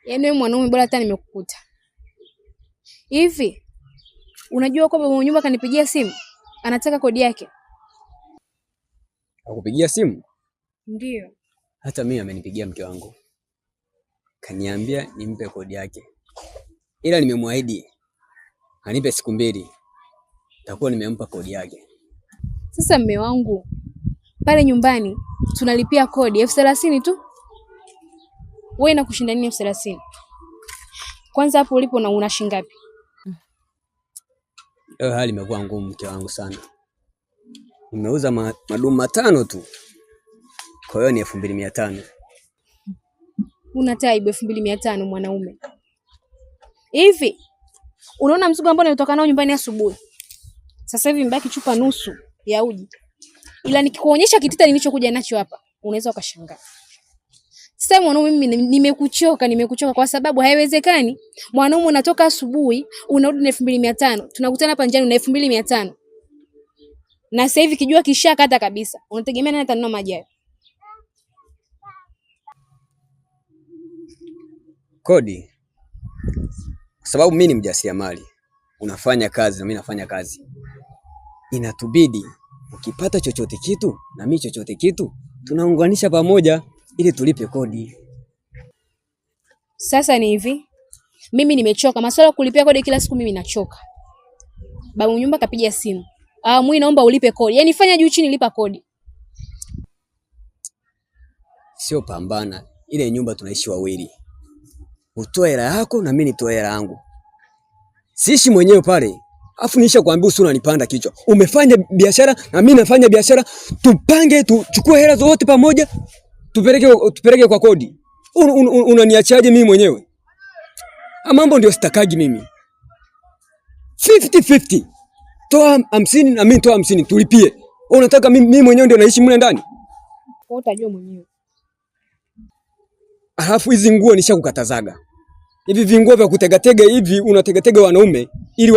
Yaani wewe mwanaume bora hata nimekukuta. Hivi unajua kwamba mwenye nyumba kanipigia simu anataka kodi yake? Akupigia simu? Ndio. Hata mimi amenipigia mke wangu. Kaniambia nimpe kodi yake. Ila nimemwahidi anipe siku 2. Takuwa nimempa kodi yake. Sasa mme wangu, pale nyumbani tunalipia kodi 30,000 tu. Wewe inakushinda nini 30,000? Kwanza hapo ulipo na una shilingi ngapi? Hali imekuwa ngumu mke wangu sana. Nimeuza madumu 5 tu. Kwa hiyo ni 2,500. Una taibu 2,500 mwanaume. Hivi unaona mzigo ambao nilitoka nao nyumbani asubuhi? Sasa hivi mbaki chupa nusu ya uji. Ila nikikuonyesha kitita nilichokuja nacho hapa, unaweza ukashangaa. Sasa mwanaume, mimi nimekuchoka kwa sababu haiwezekani mwanaume unatoka asubuhi unarudi na 2,500. Tunakutana hapa njiani na 2,500. Na sasa hivi kijua kishaka hata kabisa. Unategemea nani atanunua maji hayo? Kodi. Kwa sababu mimi ni mjasiriamali. Unafanya kazi na mimi nafanya kazi. Inatubidi ukipata chochote kitu na mimi chochote kitu, tunaunganisha pamoja ili tulipe kodi. Sasa ni hivi. Mimi nimechoka. Masuala kulipia kodi kila siku mimi nachoka. Babu nyumba kapiga simu. Mimi naomba ulipe kodi. Yaani fanya juu chini lipa kodi. Sio pambana. Ile nyumba tunaishi wawili. Utoe hela yako na mimi nitoe hela yangu. Siishi mwenyewe pale. Afu nisha kuambia usi unanipanda kichwa. Umefanya biashara na mimi nafanya biashara, tupange tuchukue hela zote pamoja, tupeleke kwa kodi. Unaniachaje mimi mwenyewe? Mambo ndio sitakaji mimi. 50-50. Toa 50 na mimi toa 50 tulipie. Unataka mimi mwenyewe ndio naishi mle ndani? Wewe utajua mwenyewe. Alafu hizi nguo nishakukatazaga. Hivi vinguo vya kutegatega hivi unategatega wanaume ili